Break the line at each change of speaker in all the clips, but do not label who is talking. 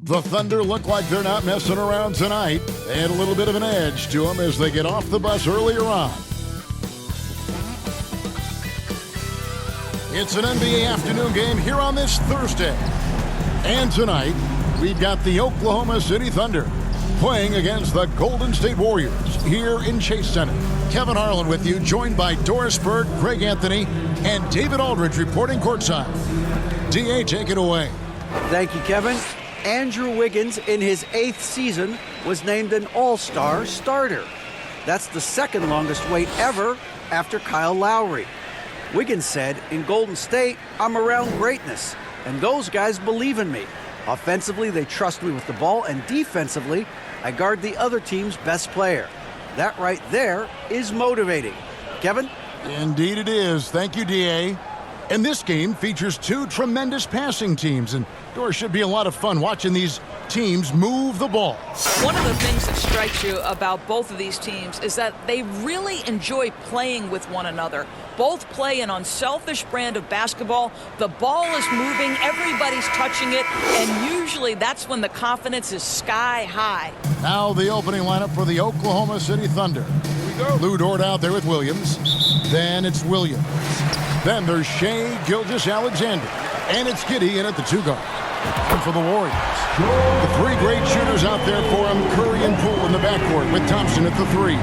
The Thunder look like they're not messing around tonight. They had a little bit of an edge to them as they get off the bus earlier on. It's an NBA afternoon game here on this Thursday. And tonight, we've got the Oklahoma City Thunder playing against the Golden State Warriors here in Chase Center. Kevin Harlan with you, joined by Doris Burke, Craig Anthony, and David Aldridge reporting courtside. DA, take it away.
Thank you, Kevin. Andrew Wiggins, in his 8th season, was named an All-Star starter. That's the second longest wait ever after Kyle Lowry. Wiggins said, "In Golden State, I'm around greatness, and those guys believe in me. Offensively, they trust me with the ball, and defensively, I guard the other team's best player. That right there is motivating." Kevin?
Indeed it is. Thank you, DA. And this game features two tremendous passing teams, and there should be a lot of fun watching these teams move the ball.
One of the things that strikes you about both of these teams is that they really enjoy playing with one another. Both play an unselfish brand of basketball. The ball is moving, everybody's touching it, and usually that's when the confidence is sky high.
Now the opening lineup for the Oklahoma City Thunder. Lou Dort out there with Williams. Then it's Williams. Then there's Shai Gilgeous-Alexander. And it's Giddey in at the 2 guard. And for the Warriors, the 3 great shooters out there for him, Curry and Poole in the backcourt with Thompson at the 3.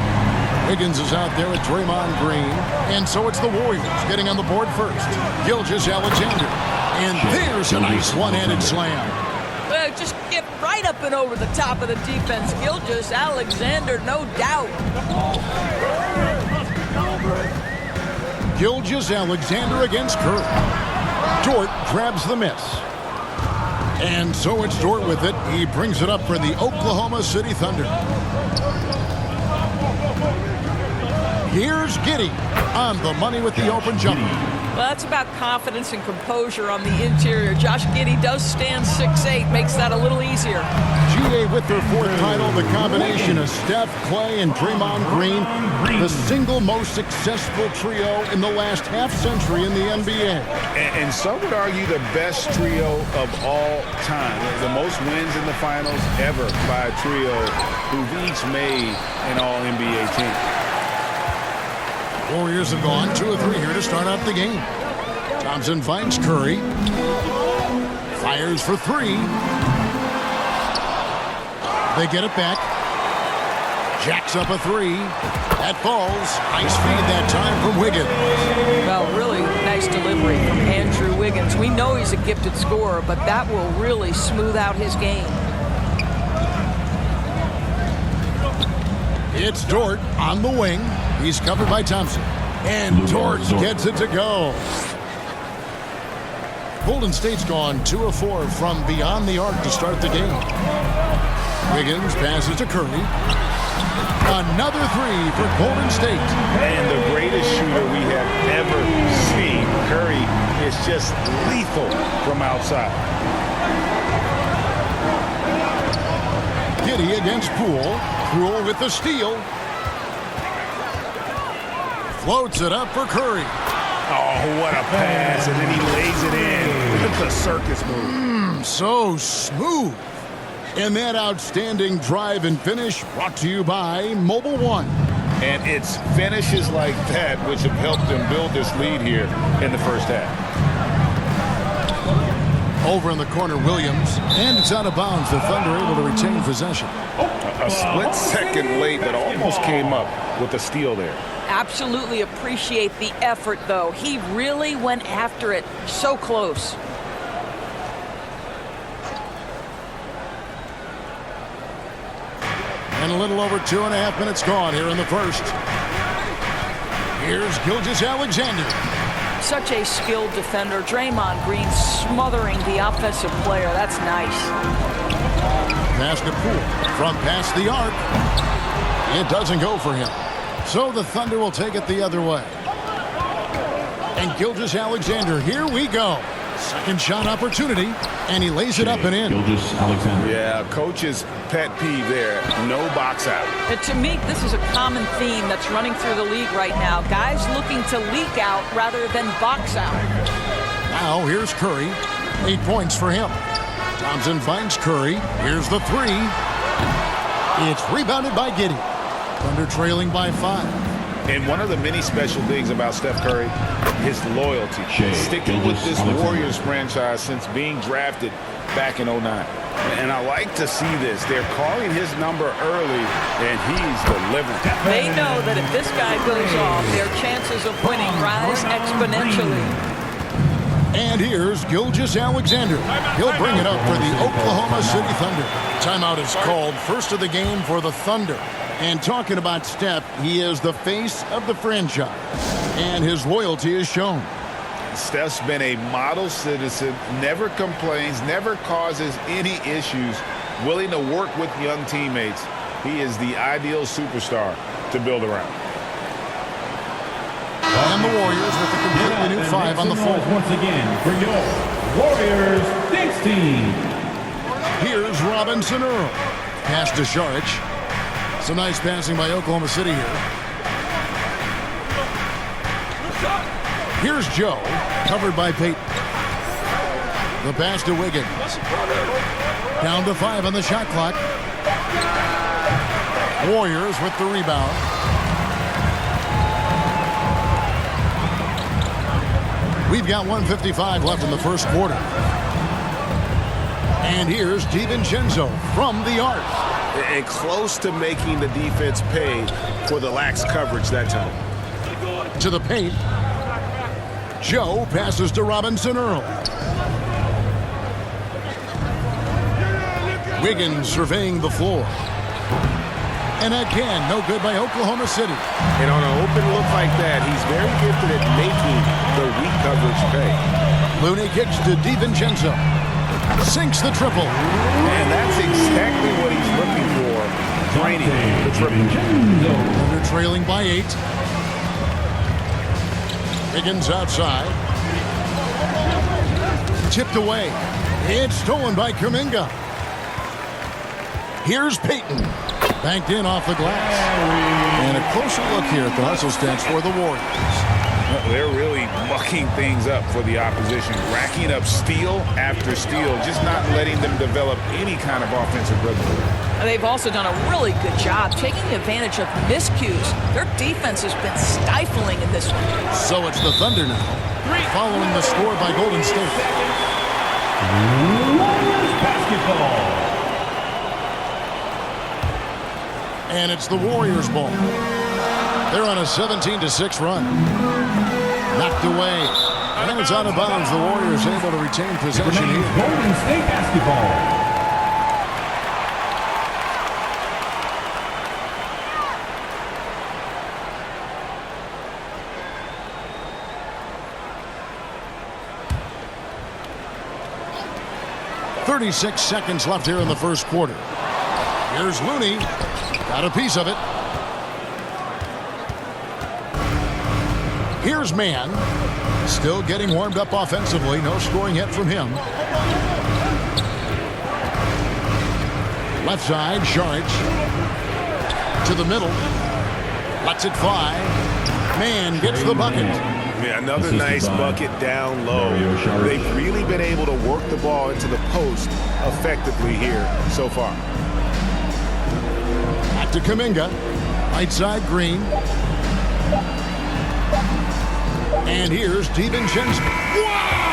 Wiggins is out there with Draymond Green. And so it's the Warriors getting on the board first. Gilgeous-Alexander. And there's a nice one-handed slam.
Just get right up and over the top of the defense. Gilgeous-Alexander, no doubt.
Gilgeous-Alexander against Curry. Dort grabs the miss. And so it's Dort with it. He brings it up for the Oklahoma City Thunder. Here's Giddey on the money with the open jumper.
Well, that's about confidence and composure on the interior. Josh Giddey does stand 6'8", makes that a little easier.
GA with their 4th title, the combination of Steph, Clay, and Draymond Green, the single most successful trio in the last half-century in the NBA.
And some would argue the best trio of all time. The most wins in the finals ever by a trio who've each made an All-NBA team.
Warriors have gone 2 of 3 here to start out the game. Thompson finds Curry. Fires for 3. They get it back. Jacks up a 3. That falls. Nice feed that time from Wiggins.
Well, really nice delivery from Andrew Wiggins. We know he's a gifted scorer, but that will really smooth out his game.
It's Dort on the wing. He's covered by Thompson. And Dort gets it to go. Golden State's gone 2 of 4 from beyond the arc to start the game. Wiggins passes to Curry. Another 3 for Golden State.
And the greatest shooter we have ever seen. Curry is just lethal from outside.
Giddey against Poole. Poole with the steal. Floats it up for Curry.
Oh, what a pass. And then he lays it in. Look at the circus move.
So smooth. And that outstanding drive and finish brought to you by Mobile One.
And it's finishes like that which have helped them build this lead here in the first half.
Over in the corner, Williams. And it's out of bounds. The Thunder able to retain possession.
A split second late, but almost came up with a steal there.
Absolutely appreciate the effort, though. He really went after it. So close.
And a little over 2.5 minutes gone here in the first. Here's Gilgeous-Alexander.
Such a skilled defender. Draymond Green smothering the offensive player. That's nice.
Pass to Poole from past the arc. It doesn't go for him. So the Thunder will take it the other way. And Gilgeous-Alexander, here we go. Second shot opportunity, and he lays it up and in.
Gilgeous-Alexander.
Yeah, coach's pet peeve there. No box out.
And to me, this is a common theme that's running through the league right now. Guys looking to leak out rather than box out.
Now here's Curry. 8 points for him. Thompson finds Curry. Here's the three. It's rebounded by Giddey. Thunder trailing by 5.
And one of the many special things about Steph Curry, his loyalty. Sticking with this Warriors franchise since being drafted back in 09. And I like to see this. They're calling his number early, and he's delivering.
They know that if this guy goes off, their chances of winning rise exponentially.
And here's Gilgeous-Alexander. He'll bring it up for the Oklahoma City Thunder. Timeout is called, first of the game for the Thunder. And talking about Steph, he is the face of the franchise. And his loyalty is shown.
Steph's been a model citizen, never complains, never causes any issues, willing to work with young teammates. He is the ideal superstar to build around.
And the Warriors with a completely new 5 on the floor.
Once again for your Warriors Knicks team.
Here's Robinson Earl. Pass to Saric. Some nice passing by Oklahoma City here. Here's Joe, covered by Peyton. The pass to Wiggins. Down to 5 on the shot clock. Warriors with the rebound. We've got 1:55 left in the first quarter. And here's DiVincenzo from the arc.
And close to making the defense pay for the lax coverage that time.
To the paint. Joe passes to Robinson Earl. Wiggins surveying the floor. And again, no good by Oklahoma City.
And on an open look like that, he's very gifted at making the weak coverage pay.
Looney kicks to DiVincenzo. Sinks the triple.
And that's exactly what he's looking for. Draining the triple.
Thunder trailing by 8. Higgins outside. Tipped away. It's stolen by Kuminga. Here's Peyton. Banked in off the glass. And a closer look here at the hustle stats for the Warriors.
They're really mucking things up for the opposition, racking up steal after steal, just not letting them develop any kind of offensive rhythm.
They've also done a really good job taking advantage of miscues. Their defense has been stifling in this one.
So it's the Thunder now, following the score by Golden State.
Warriors basketball.
And it's the Warriors ball. They're on a 17-6 run. Knocked away. And it's out of bounds. The Warriors able to retain possession here.
Golden State basketball.
.36 seconds left here in the first quarter. Here's Looney. Got a piece of it. Here's Mann. Still getting warmed up offensively. No scoring yet from him. Left side, Saric. To the middle. Lets it fly. Mann gets the bucket.
Yeah, another nice bucket down low. They've really been able to work the ball into the post effectively here so far.
Back to Kuminga. Right side, Green. And here's DiVincenzo. Wow!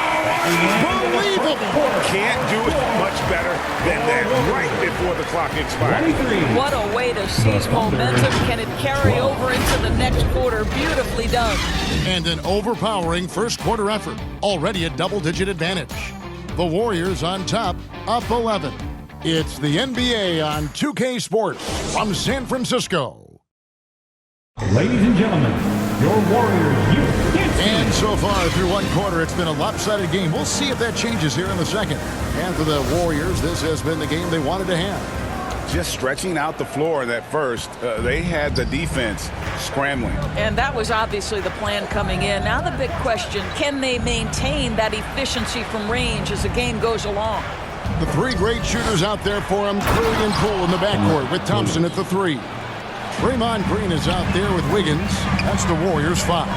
Unbelievable!
Can't do it much better than that right before the clock expires.
What a way to seize momentum. Can it carry over into the next quarter? Beautifully done.
And an overpowering first quarter effort. Already a double-digit advantage. The Warriors on top, up 11. It's the NBA on 2K Sports from San Francisco.
Ladies and gentlemen, your Warriors youth.
And so far through one quarter, it's been a lopsided game. We'll see if that changes here in the second. And for the Warriors, this has been the game they wanted to have.
Just stretching out the floor that first, they had the defense scrambling.
And that was obviously the plan coming in. Now the big question, can they maintain that efficiency from range as the game goes along?
The three great shooters out there for him, Curry and Cole in the backcourt with Thompson at the 3. Draymond Green is out there with Wiggins. That's the Warriors' 5.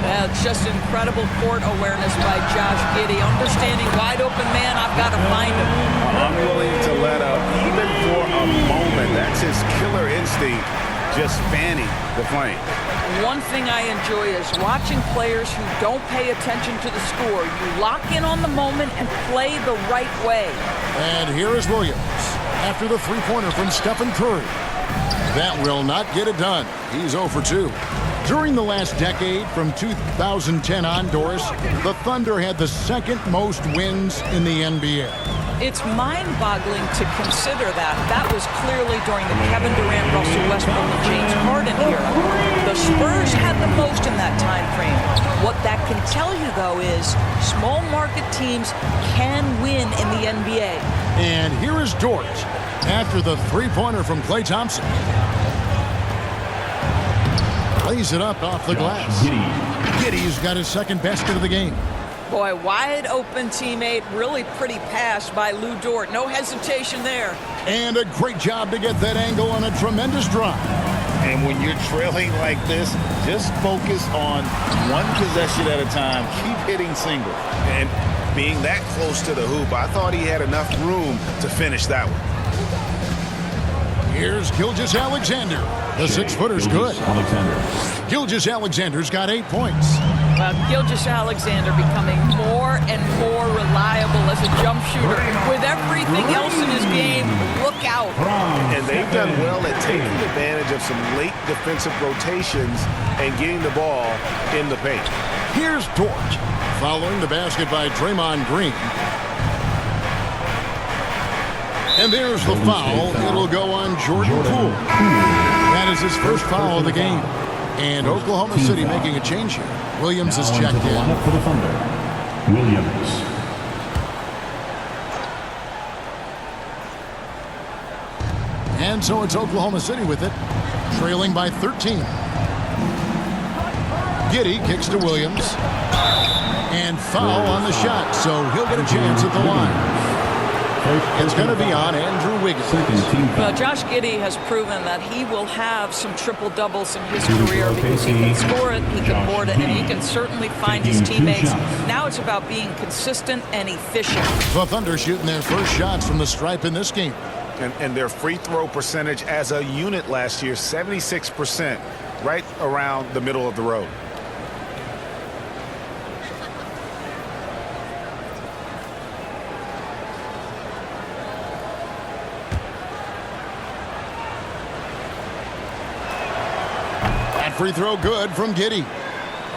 That's just incredible court awareness by Josh Giddey. Understanding wide open man, I've got to find him.
killer instinct just fanning the flame.
One thing I enjoy is watching players who don't pay attention to the score. You lock in on the moment and play the right way.
And here is Williams after the three-pointer from Stephen Curry. That will not get it done. He's 0 for 2. During the last decade, from 2010 on, Doris, the Thunder had the second most wins in the NBA.
It's mind-boggling to consider that. That was clearly during the Kevin Durant, Russell Westbrook, and James Harden era. The Spurs had the most in that time frame. What that can tell you, though, is small market teams can win in the NBA.
And here is Dort after the three-pointer from Klay Thompson. Lays it up off the glass. Giddey's got his second basket of the game.
Boy, wide open teammate, really pretty pass by Lou Dort. No hesitation there.
And a great job to get that angle on a tremendous drive.
And when you're trailing like this, just focus on one possession at a time. Keep hitting singles. And being that close to the hoop, I thought he had enough room to finish that one.
Here's Gilgeous-Alexander. The six-footer's good. Gilgeous-Alexander's got 8 points.
Gilgeous-Alexander becoming more and more reliable as a jump shooter. With everything else in his game, look out.
And they've done well at taking advantage of some late defensive rotations and getting the ball in the paint.
Here's Dort following the basket by Draymond Green. And there's the foul. It'll go on Jordan Poole. That is his first foul of the game. And Oklahoma City making a change here. Williams is checked in.
For the Thunder, Williams.
And so it's Oklahoma City with it, trailing by 13. Giddey kicks to Williams. And foul on the shot, so he'll get a chance at the line. It's going to be on Andrew Wiggins.
Well, Josh Giddey has proven that he will have some triple-doubles in his career because he can score it, he can board it, and he can certainly find his teammates. Now it's about being consistent and efficient.
The Thunder shooting their first shots from the stripe in this game.
And their free throw percentage as a unit last year, 76%, right around the middle of the road.
Free throw good from Giddey.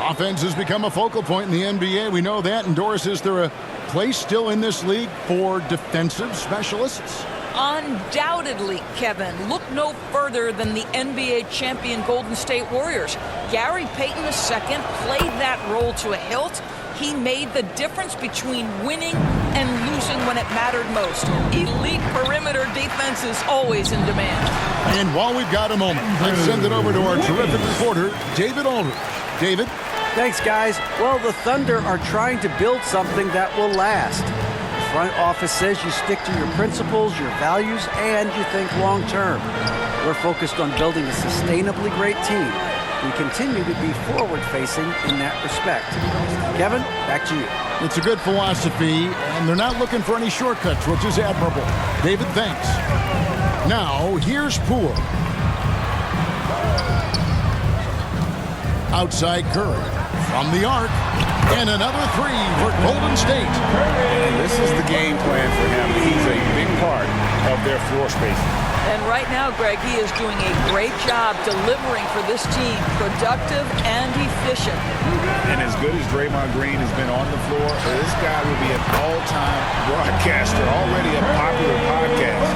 Offense has become a focal point in the NBA. We know that. And Doris, is there a place still in this league for defensive specialists?
Undoubtedly, Kevin. Look no further than the NBA champion Golden State Warriors. Gary Payton II played that role to a hilt. He made the difference between winning and losing when it mattered most. Elite perimeter defense is always in demand.
And while we've got a moment, let's send it over to our terrific reporter, David Aldridge. David?
Thanks, guys. Well, the Thunder are trying to build something that will last. The front office says you stick to your principles, your values, and you think long-term. We're focused on building a sustainably great team. We continue to be forward-facing in that respect. Kevin, back to you.
It's a good philosophy, and they're not looking for any shortcuts, which is admirable. David, thanks. Now, here's Poole. Outside Curry. From the arc. And another three for Golden State.
And this is the game plan for him. He's a big part of their floor spacing.
And right now, Greg, he is doing a great job delivering for this team, productive and efficient.
And as good as Draymond Green has been on the floor, this guy will be an all-time broadcaster, already a popular podcast.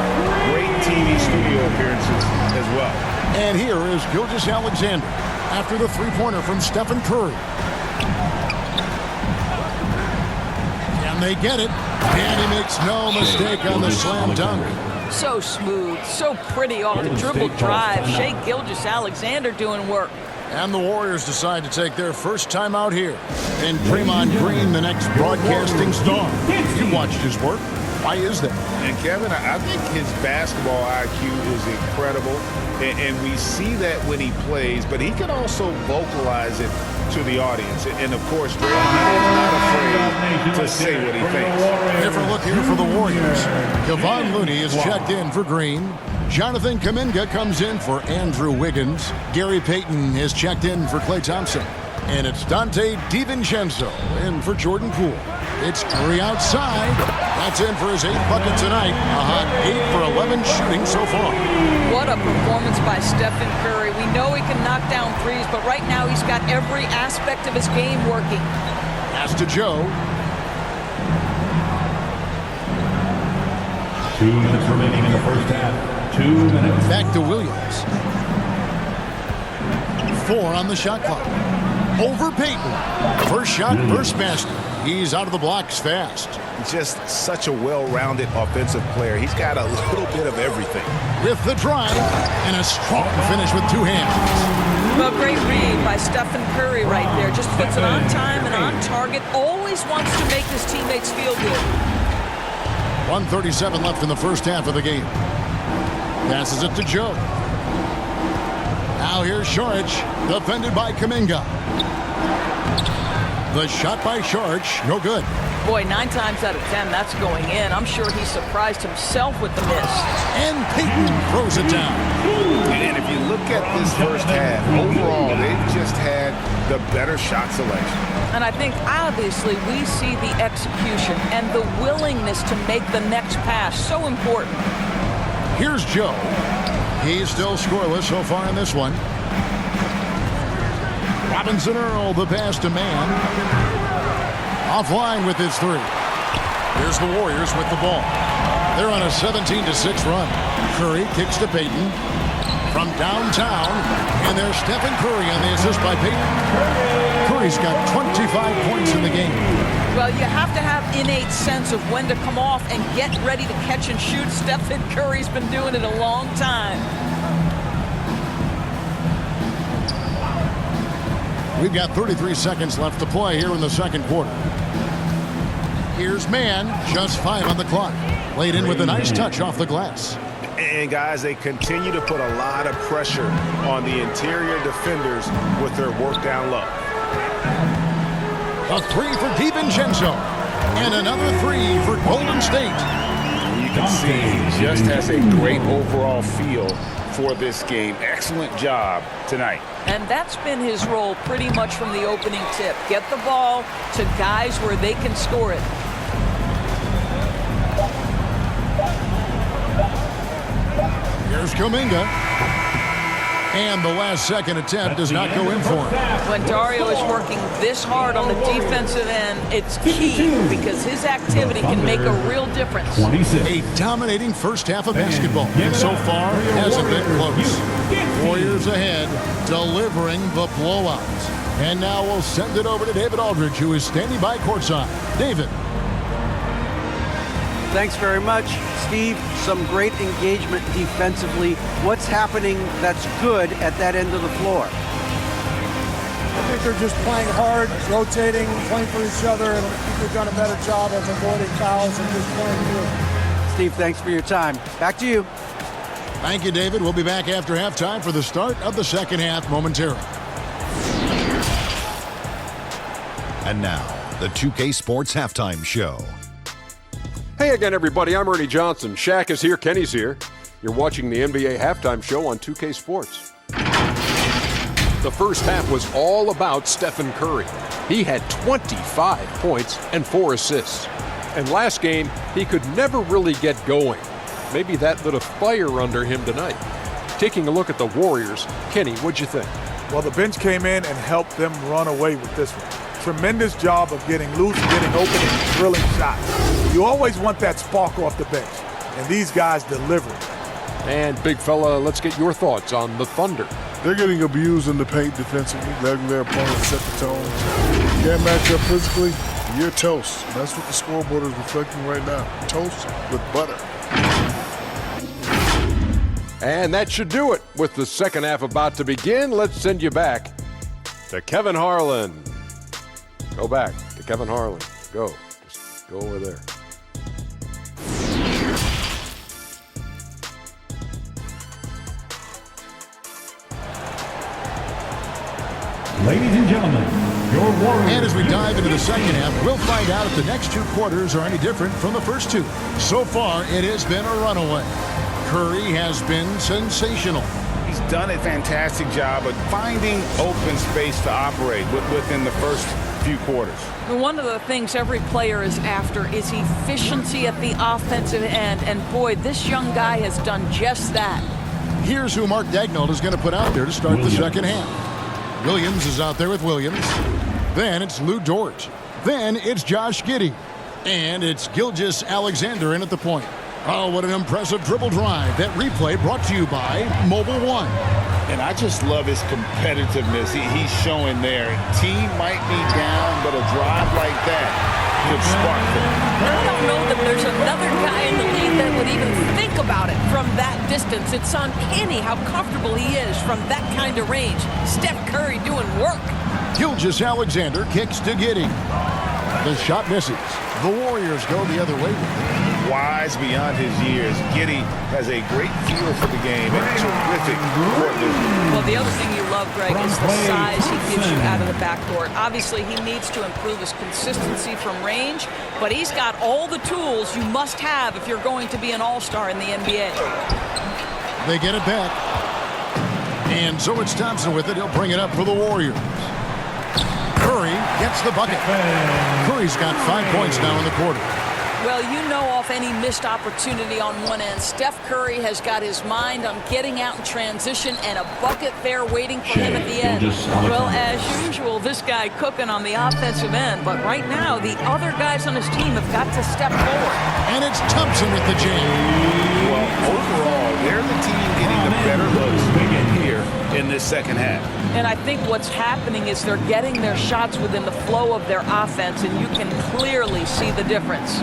Great TV studio appearances as well.
And here is Gilgeous-Alexander after the three-pointer from Stephen Curry. And they get it. And he makes no mistake on the slam dunk.
So smooth, so pretty off the dribble drive. Shai Gilgeous-Alexander doing work.
And the Warriors decide to take their first time out here. And Draymond Green, the next broadcasting star. You watched his work. Why is that?
And Kevin, I think his basketball IQ is incredible. And we see that when he plays, but he can also vocalize it to the audience. And, of course, Draymond is not afraid to say what he thinks.
Different look here for the Warriors. Kevon Looney is checked in for Green. Jonathan Kuminga comes in for Andrew Wiggins. Gary Payton is checked in for Klay Thompson. And it's Dante DiVincenzo in for Jordan Poole. It's Curry outside. That's in for his 8th bucket tonight. A hot 8 for 11 shooting so far.
What a performance by Stephen Curry. We know he can knock down threes, but right now he's got every aspect of his game working.
Pass to Joe.
2 minutes remaining in the first half. 2 minutes.
Back to Williams. 4 on the shot clock. Over Payton. First shot, first basket. He's out of the blocks fast.
Just such a well-rounded offensive player. He's got a little bit of everything.
With the drive and a strong finish with 2 hands.
Well, great read by Stephen Curry right there. Just puts it on time and on target. Always wants to make his teammates feel good.
1:37 left in the first half of the game. Passes it to Joe. Now here's Saric, defended by Kuminga. The shot by Saric, no good.
Boy, 9 times out of 10, that's going in. I'm sure he surprised himself with the miss.
And Payton throws it down.
And if you look at this first half, overall, they've just had the better shot selection.
And I think, obviously, we see the execution and the willingness to make the next pass so important.
Here's Joe. He's still scoreless so far in this one. Robinson Earl, the pass to Mann. Offline with his 3. Here's the Warriors with the ball. They're on a 17-6 run. Curry kicks to Payton from downtown, and there's Stephen Curry on the assist by Payton. Curry's got 25 points in the game.
Well, you have to have innate sense of when to come off and get ready to catch and shoot. Stephen Curry's been doing it a long time.
We've got 33 seconds left to play here in the second quarter. Here's Mann, just 5 on the clock. Laid in with a nice touch off the glass.
And, guys, they continue to put a lot of pressure on the interior defenders with their work down low.
A 3 for DiVincenzo. And another 3 for Golden State.
You can see he just has a great overall feel for this game. Excellent job tonight.
And that's been his role pretty much from the opening tip. Get the ball to guys where they can score it.
Here's Kuminga. And the last second attempt does not go in for him.
When Dario is working this hard on the defensive end, it's key because his activity can make a real difference.
A dominating first half of basketball. And so far, hasn't been close. Warriors ahead, delivering the blowout. And now we'll send it over to David Aldridge, who is standing by courtside. David.
Thanks very much, Steve. Some great engagement defensively. What's happening that's good at that end of the floor?
I think they're just playing hard, rotating, playing for each other, and I think they've done a better job of avoiding fouls and just playing through.
Steve, thanks for your time. Back to you.
Thank you, David. We'll be back after halftime for the start of the second half momentarily.
And now, the 2K Sports Halftime Show.
Hey again, everybody. I'm Ernie Johnson. Shaq is here. Kenny's here. You're watching the NBA Halftime Show on 2K Sports. The first half was all about Stephen Curry. He had 25 points and 4 assists. And last game, he could never really get going. Maybe that lit a fire under him tonight. Taking a look at the Warriors, Kenny, what'd you think?
Well, the bench came in and helped them run away with this one. Tremendous job of getting loose, getting open, and drilling shots. You always want that spark off the bench, and these guys deliver.
And big fella, let's get your thoughts on the Thunder.
They're getting abused in the paint defensively, letting their opponents set the tone. Can't match up physically, you're toast. That's what the scoreboard is reflecting right now. Toast with butter.
And that should do it. With the second half about to begin, let's send you back to Kevin Harlan. Go back to Kevin Harlan. Go. Just go over there.
Ladies and gentlemen, your Warriors.
And as we dive into the second half, we'll find out if the next two quarters are any different from the first two. So far, it has been a runaway. Curry has been sensational.
He's done a fantastic job of finding open space to operate within the first few quarters.
One of the things every player is after is efficiency at the offensive end. And boy, this young guy has done just that.
Here's who Mark Daignault is going to put out there to start the second half. Williams is out there with Williams. Then it's Lou Dort. Then it's Josh Giddey. And it's Gilgeous Alexander in at the point. Oh, what an impressive dribble drive. That replay brought to you by Mobile One.
And I just love his competitiveness he's showing there. Team might be down, but a drive like that could spark them.
I don't know that there's another guy in the league that would even think about it from that distance. It's uncanny how comfortable he is from that kind of range. Steph Curry doing work.
Gilgeous Alexander kicks to Giddey. The shot misses. The Warriors go the other way with it.
Wise beyond his years, Giddey has a great feel for the game and terrific court vision.
Well, the other thing you love, Greg, is the size he gives you out of the backcourt. Obviously, he needs to improve his consistency from range, but he's got all the tools you must have if you're going to be an all-star in the NBA.
They get it back. And so it's Thompson with it. He'll bring it up for the Warriors. Curry gets the bucket. Curry's got 5 points now in the quarter.
Well, you know off any missed opportunity on one end, Steph Curry has got his mind on getting out in transition and a bucket there waiting for him at the end. Well, as usual, this guy cooking on the offensive end, but right now the other guys on his team have got to step forward.
And it's Thompson with the jam.
Well, overall, they're the team getting the better looks here in this second half.
And I think what's happening is they're getting their shots within the flow of their offense, and you can clearly see the difference.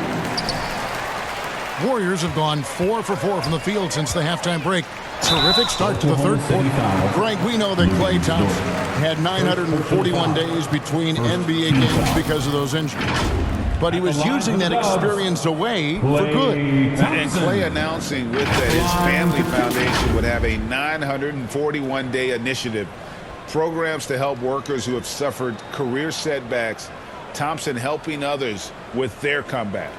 Warriors have gone 4 for 4 from the field since the halftime break. Terrific start to the third quarter. Greg, we know that Klay Thompson had 941 days between NBA games because of those injuries. But he was using that experience away for good.
And Klay announcing with that his family foundation would have a 941-day initiative. Programs to help workers who have suffered career setbacks. Thompson helping others with their comeback.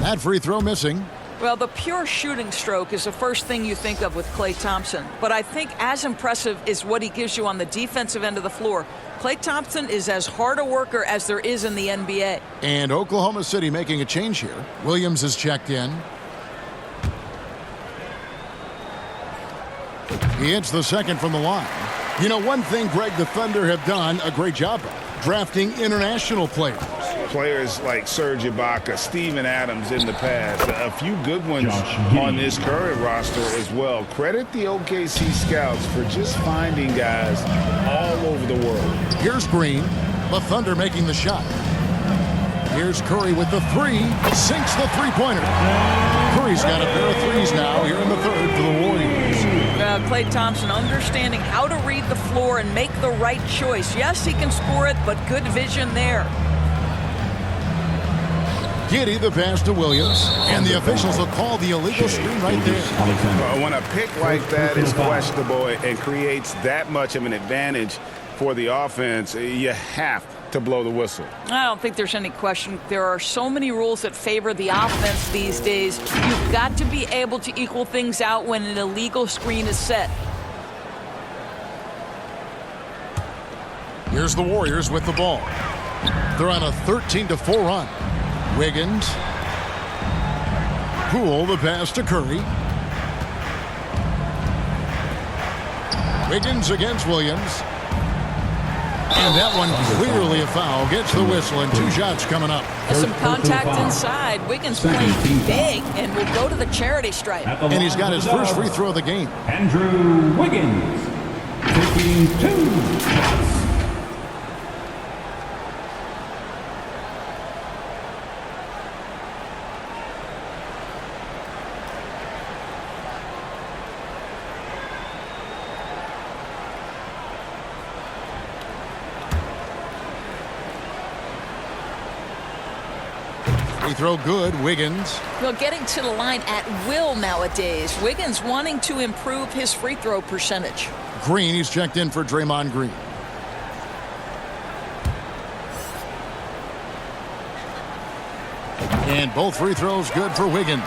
That free throw missing.
Well, the pure shooting stroke is the first thing you think of with Klay Thompson. But I think as impressive is what he gives you on the defensive end of the floor. Klay Thompson is as hard a worker as there is in the NBA.
And Oklahoma City making a change here. Williams has checked in. He hits the second from the line. You know, one thing, Greg, the Thunder have done a great job of drafting international players.
Players like Serge Ibaka, Steven Adams in the past, a few good ones on this current roster as well. Credit the OKC scouts for just finding guys all over the world.
Here's Green, the Thunder making the shot. Here's Curry with the three, sinks the three-pointer. Curry's got a pair of threes now here in the third for the Warriors.
Klay Thompson understanding how to read the floor and make the right choice. Yes, he can score it, but good vision there.
Giddey the pass to Williams, and the officials will call the illegal screen right there.
When a pick like that is questionable and creates that much of an advantage for the offense, you have to blow the whistle.
I don't think there's any question. There are so many rules that favor the offense these days. You've got to be able to equal things out when an illegal screen is set.
Here's the Warriors with the ball. They're on a 13-4 run. Wiggins. Poole, the pass to Curry. Wiggins against Williams. And that one clearly a foul. Gets the whistle, and two shots coming up.
Some contact inside. Wiggins playing big and will go to the charity stripe.
And he's got his first free throw of the game.
Andrew Wiggins taking 2 shots.
Free throw good, Wiggins.
Well, getting to the line at will nowadays. Wiggins wanting to improve his free throw percentage.
Green, he's checked in for Draymond Green. And both free throws good for Wiggins.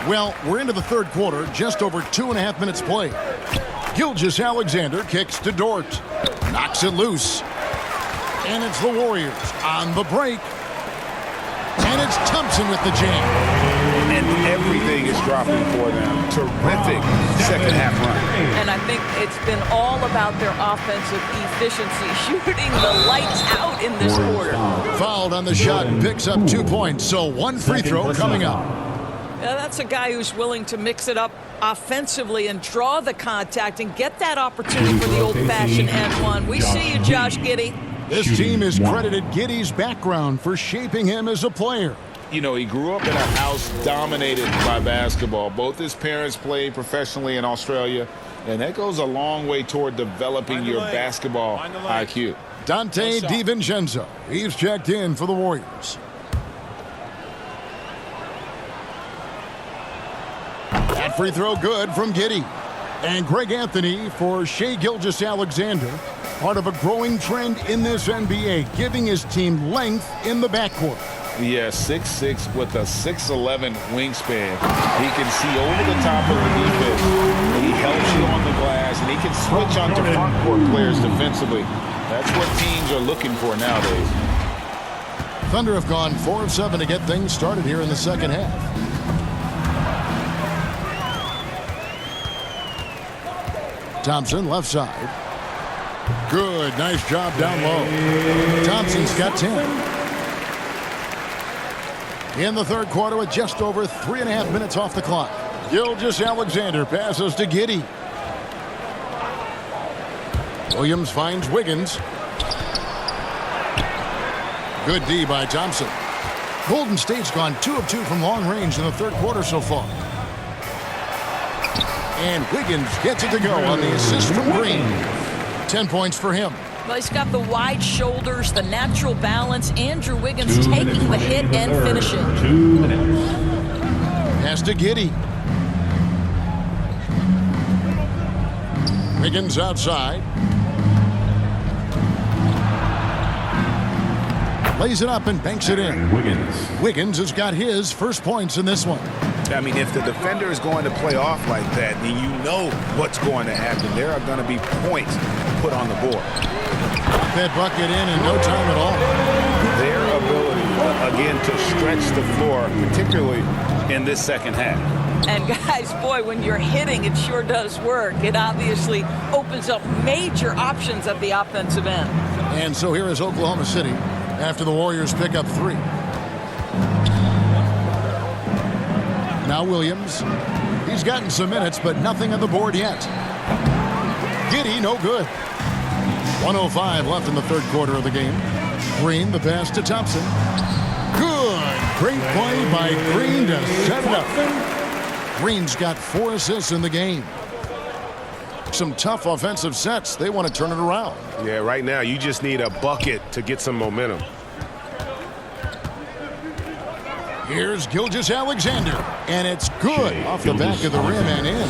Well, we're into the third quarter, just over 2.5 minutes played. Gilgeous-Alexander kicks to Dort. Knocks it loose. And it's the Warriors on the break. And it's Thompson with the jam.
And everything is dropping for them. Terrific second half run.
And I think it's been all about their offensive efficiency, shooting the lights out in this quarter.
Fouled on the shot and picks up 2 points, so one free throw coming up.
Now, that's a guy who's willing to mix it up offensively and draw the contact and get that opportunity for the old-fashioned and one. We see you, Josh Giddey.
This team is credited Giddey's background for shaping him as a player.
You know, he grew up in a house dominated by basketball. Both his parents played professionally in Australia, and that goes a long way toward developing your basketball IQ.
Dante DiVincenzo, he's checked in for the Warriors. That free throw good from Giddey. And Greg Anthony for Shai Gilgeous-Alexander, part of a growing trend in this NBA, giving his team length in the backcourt.
Yeah, 6'6" with a 6'11" wingspan. He can see over the top of the defense. He helps you on the glass, and he can switch onto front court players defensively. That's what teams are looking for nowadays.
Thunder have gone 4 of 7 to get things started here in the second half. Thompson, left side. Good, nice job down low. Thompson's got 10. In the third quarter with just over 3.5 minutes off the clock. Gilgeous-Alexander passes to Giddey. Williams finds Wiggins. Good D by Thompson. Golden State's gone 2 of 2 from long range in the third quarter so far. And Wiggins gets it to go on the assist from Green. 10 points for him.
Well, he's got the wide shoulders, the natural balance. Andrew Wiggins taking the hit and finishing.
2 minutes.
Pass to Giddey. Wiggins outside. Lays it up and banks it in. Wiggins has got his first points in this one.
I mean, if the defender is going to play off like that, then you know what's going to happen. There are going to be points put on the board.
That bucket in no time at all.
Their ability, again, to stretch the floor, particularly in this second half.
And guys, boy, when you're hitting, it sure does work. It obviously opens up major options at the offensive end.
And so here is Oklahoma City after the Warriors pick up 3. Now Williams. He's gotten some minutes, but nothing on the board yet. Giddey, no good. 1:05 left in the third quarter of the game. Green, the pass to Thompson. Good. Great play by Green to set it up. Green's got 4 assists in the game. Some tough offensive sets. They want to turn it around.
Yeah, right now you just need a bucket to get some momentum.
Here's Gilgeous-Alexander, and it's good off the back of the rim and in.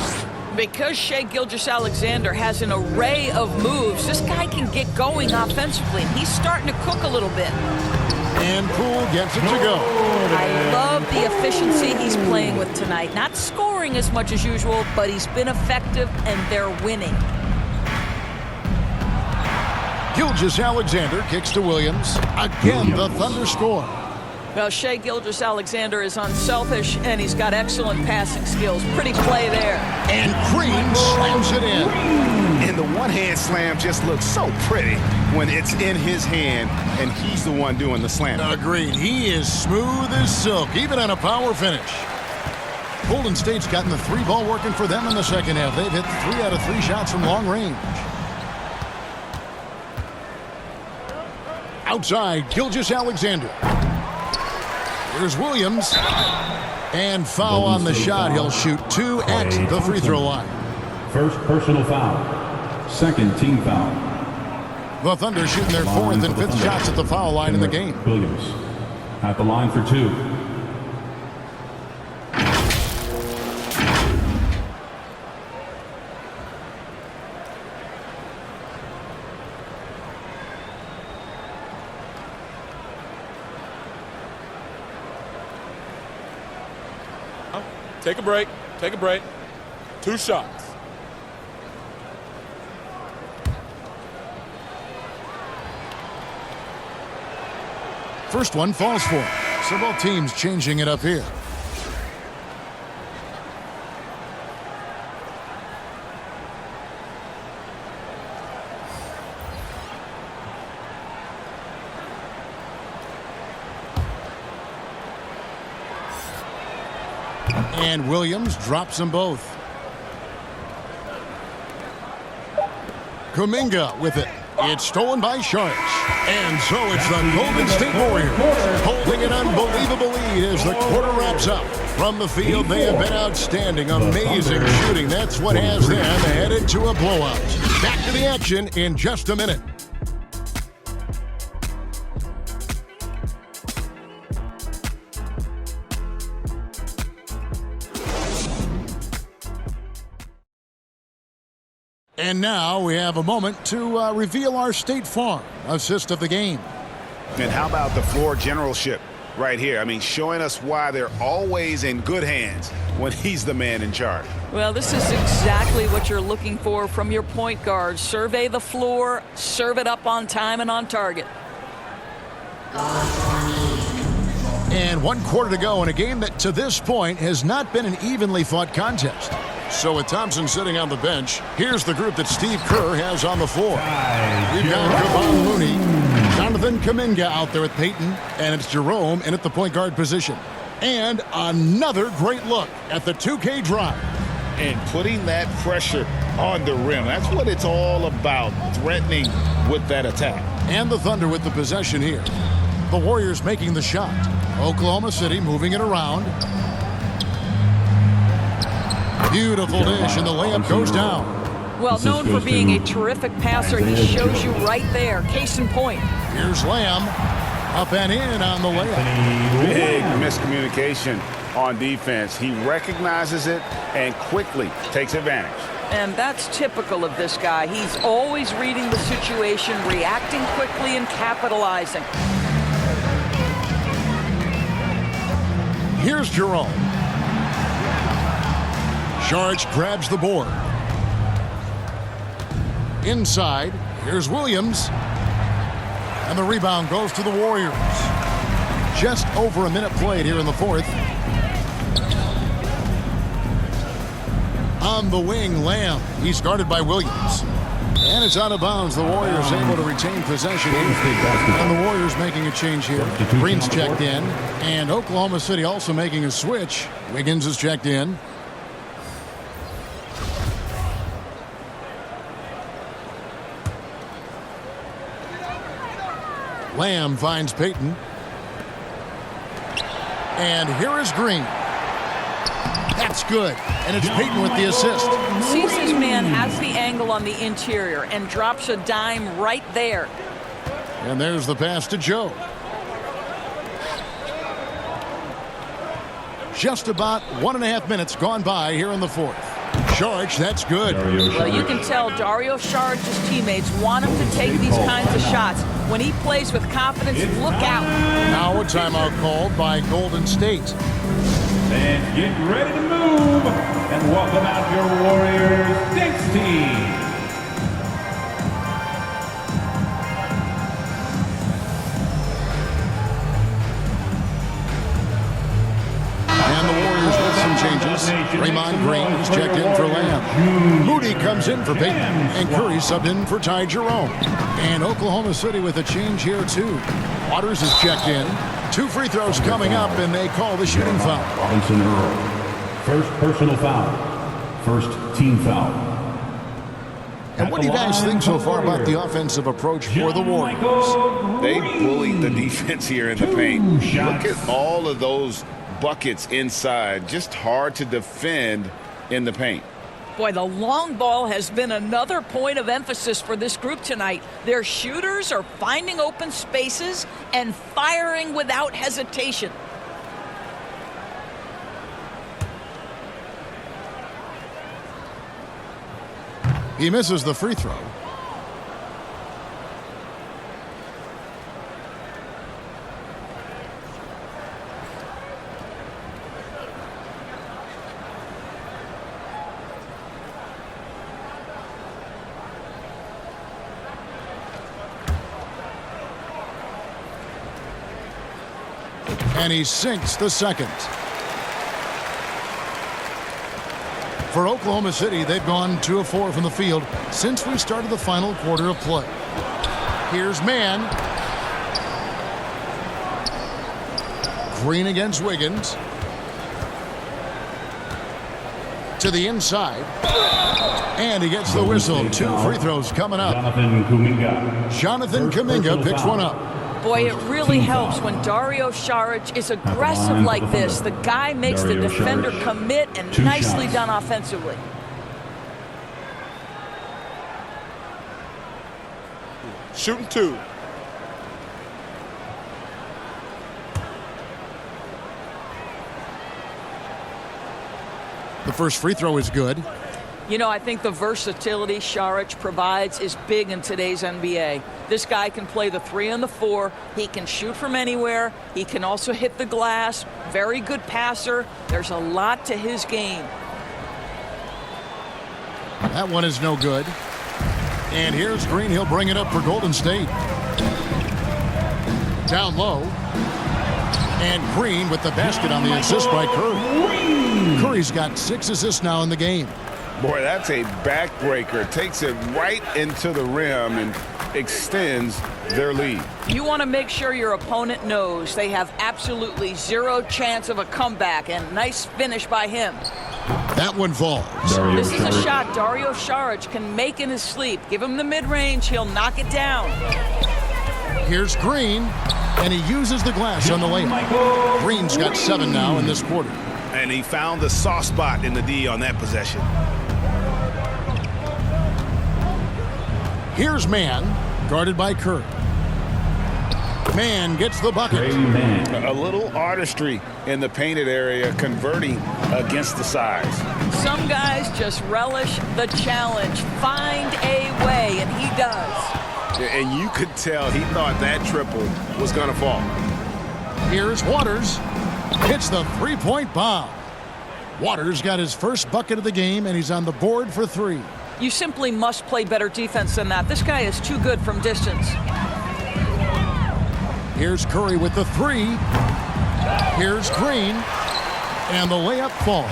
Because Shai Gilgeous-Alexander has an array of moves, this guy can get going offensively. He's starting to cook a little bit.
And Poole gets it to go.
I love the efficiency he's playing with tonight. Not scoring as much as usual, but he's been effective, and they're winning.
Gilgeous-Alexander kicks to Williams. Again, the Thunder score.
Well, Shai Gilgeous-Alexander is unselfish, and he's got excellent passing skills. Pretty play there.
And Green slams it in.
And the one-hand slam just looks so pretty when it's in his hand, and he's the one doing the slam.
Agreed. He is smooth as silk, even on a power finish. Golden State's gotten the 3-ball working for them in the second half. They've hit 3 out of 3 shots from long range. Outside, Gilgeous-Alexander. Here's Williams. And foul on the shot. He'll shoot 2 at the free throw line.
First personal foul. Second team foul.
The Thunder shooting their 4th and 5th shots at the foul line in the game.
Williams. at the line for 2.
Take a break. Take a break. 2 shots.
First one falls for him. So both teams changing it up here. And Williams drops them both. Kuminga with it. It's stolen by Sharks. And so it's the Golden State Warriors holding an unbelievable lead as the quarter wraps up. From the field, they have been outstanding. Amazing shooting. That's what has them headed to a blowout. Back to the action in just a minute. And now we have a moment to reveal our State Farm assist of the game.
And how about the floor generalship right here? I mean, showing us why they're always in good hands when he's the man in charge.
Well, this is exactly what you're looking for from your point guard. Survey the floor, serve it up on time and on target.
And 1 quarter to go in a game that to this point has not been an evenly fought contest. So with Thompson sitting on the bench, here's the group that Steve Kerr has on the floor. We've got Kevon Looney, Jonathan Kuminga out there with Peyton, and it's Jerome in at the point guard position. And another great look at the 2K drive.
And putting that pressure on the rim. That's what it's all about, threatening with that attack.
And the Thunder with the possession here. The Warriors making the shot. Oklahoma City moving it around. Beautiful dish, and the layup goes down.
Well, known for being a terrific passer, he shows you right there. Case in point.
Here's Lamb. Up and in on the layup.
Big miscommunication on defense. He recognizes it and quickly takes advantage.
And that's typical of this guy. He's always reading the situation, reacting quickly, and capitalizing.
Here's Jerome. Sharks grabs the board. Inside, here's Williams. And the rebound goes to the Warriors. Just over a minute played here in the fourth. On the wing, Lamb. He's guarded by Williams. And it's out of bounds. The Warriors able to retain possession. And the Warriors making a change here. Green's checked in. And Oklahoma City also making a switch. Wiggins is checked in. Lamb finds Peyton. And here is Green. That's good. And it's Peyton with the assist.
Sees his man has the angle on the interior and drops a dime right there.
And there's the pass to Joe. Just about 1.5 minutes gone by here in the fourth. Sharge, that's good.
Well, you can tell Dario Saric teammates want him to take these kinds of shots. When he plays with confidence, look out.
Now a timeout called by Golden State.
And get ready to move. And welcome out your Warriors Six team.
And the Warriors with some changes. Draymond Green is checked in for Lamb. Moody comes in for Peyton. And Curry subbed in for Ty Jerome. And Oklahoma City with a change here too. Waters is checked in. 2 free throws coming up, and they call the shooting foul.
Robinson Earl. First personal foul. First team foul.
And what do you guys think so far about the offensive approach for the Warriors?
They bullied the defense here in the paint. Look at all of those buckets inside. Just hard to defend in the paint.
Boy, the long ball has been another point of emphasis for this group tonight. Their shooters are finding open spaces and firing without hesitation.
He misses the free throw. And he sinks the second. For Oklahoma City, they've gone 2 of 4 from the field since we started the final quarter of play. Here's Mann. Green against Wiggins. To the inside. And he gets the whistle. 2 free throws coming up. Jonathan Kuminga picks one up.
Boy, it really helps when Dario Saric is aggressive like this. The guy makes the defender commit, and nicely done offensively.
Shooting 2.
The first free throw is good.
You know, I think the versatility Saric provides is big in today's NBA. This guy can play the 3 and the 4. He can shoot from anywhere. He can also hit the glass. Very good passer. There's a lot to his game.
That one is no good. And here's Green. He'll bring it up for Golden State. Down low. And Green with the basket on the assist by Curry. Curry's got 6 assists now in the game.
Boy, that's a backbreaker. Takes it right into the rim and extends their lead.
You want to make sure your opponent knows they have absolutely 0 chance of a comeback, and nice finish by him.
That one falls.
This is a shot Dario Saric can make in his sleep. Give him the mid-range, he'll knock it down.
Here's Green, and he uses the glass on the layup. Green's got 7 now in this quarter.
And he found the soft spot in the D on that possession.
Here's Mann, guarded by Curry. Mann gets the bucket.
A little artistry in the painted area, converting against the size.
Some guys just relish the challenge. Find a way, and he does.
And you could tell he thought that triple was going to fall.
Here's Waters. Hits the three-point bomb. Waters got his first bucket of the game, and he's on the board for 3.
You simply must play better defense than that. This guy is too good from distance.
Here's Curry with the 3. Here's Green. And the layup falls.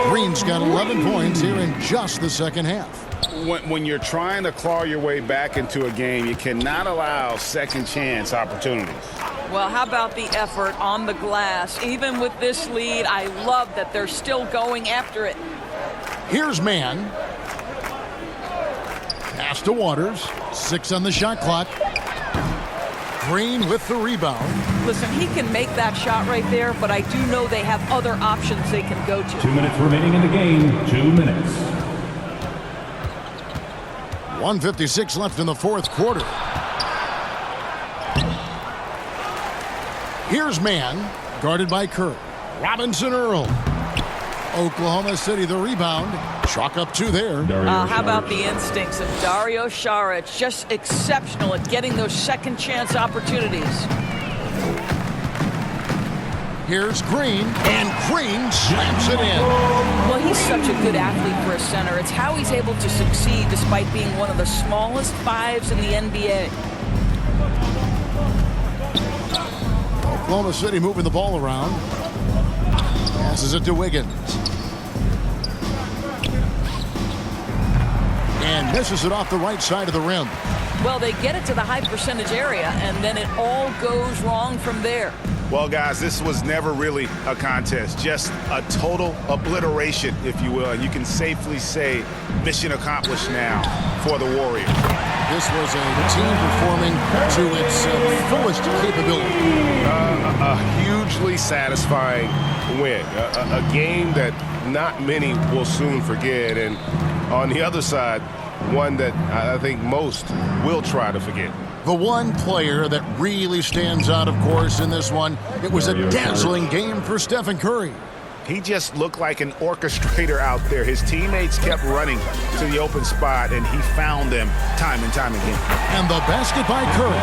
Green's got 11 points here in just the second half.
When you're trying to claw your way back into a game, you cannot allow second chance opportunities.
Well, how about the effort on the glass? Even with this lead, I love that they're still going after it.
Here's Mann. Pass to Waters. 6 on the shot clock. Green with the rebound.
Listen, he can make that shot right there, but I do know they have other options they can go to.
2 minutes remaining in the game. 2 minutes.
1:56 left in the fourth quarter. Here's Mann, guarded by Curry. Robinson Earl. Oklahoma City the rebound. Chalk up 2 there.
How about the instincts of Dario Saric? Just exceptional at getting those second chance opportunities.
Here's Green, and Green slams it in.
Well, he's such a good athlete for a center. It's how he's able to succeed despite being one of the smallest 5s in the NBA.
Oklahoma City moving the ball around. Passes it to Wiggins. And misses it off the right side of the rim.
Well, they get it to the high percentage area, and then it all goes wrong from there.
Well, guys, this was never really a contest. Just a total obliteration, if you will. And you can safely say mission accomplished now for the Warriors.
this was a team performing to its fullest capability.
A hugely satisfying win. A game that not many will soon forget. And on the other side, one that I think most will try to forget.
The one player that really stands out, of course, in this one, it was a dazzling game for Stephen Curry.
He just looked like an orchestrator out there. His teammates kept running to the open spot, and he found them time and time again.
And the basket by Curry.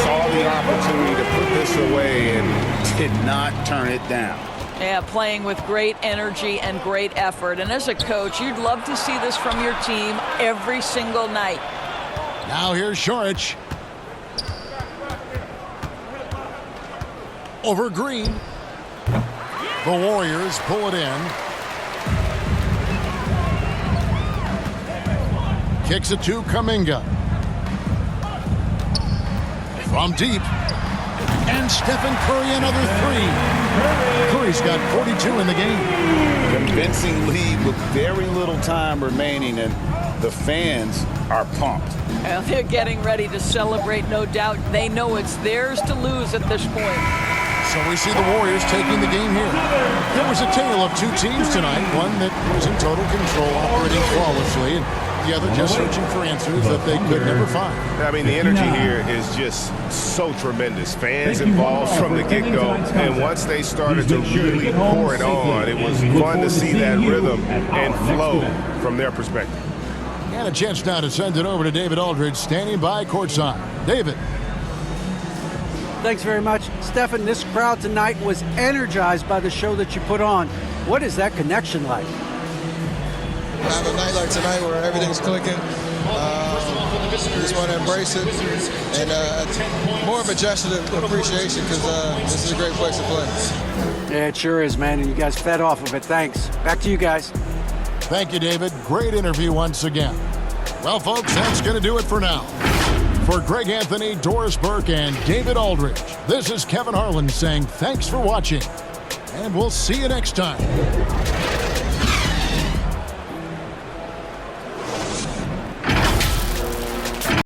Saw the opportunity to put this away and did not turn it down.
Yeah, playing with great energy and great effort. And as a coach, you'd love to see this from your team every single night.
Now here's Šorić. Over Green. The Warriors pull it in. Kicks it to Kuminga. From deep. And Stephen Curry another three. Curry's got 42 in the game.
Convincing lead with very little time remaining, and the fans are pumped.
Well, they're getting ready to celebrate, no doubt. They know it's theirs to lose at this point.
So we see the Warriors taking the game here. There was a tale of two teams tonight, one that was in total control, operating flawlessly, and the other just searching for answers that they could never find.
I mean, the energy here is just so tremendous. Fans involved from the get-go, and once they started to really pour it on, it was fun to see that rhythm and flow from their perspective.
And a chance now to send it over to David Aldridge, standing by courtside. David.
Thanks very much. Stephen, this crowd tonight was energized by the show that you put on. What is that connection like?
Have a night like tonight where everything's clicking. Just want to embrace it. And more of a gesture of appreciation because this is a great place to play.
Yeah, it sure is, man. And you guys fed off of it. Thanks. Back to you guys.
Thank you, David. Great interview once again. Well, folks, that's going to do it for now. For Greg Anthony, Doris Burke, and David Aldridge, this is Kevin Harlan saying thanks for watching, and we'll see you next time.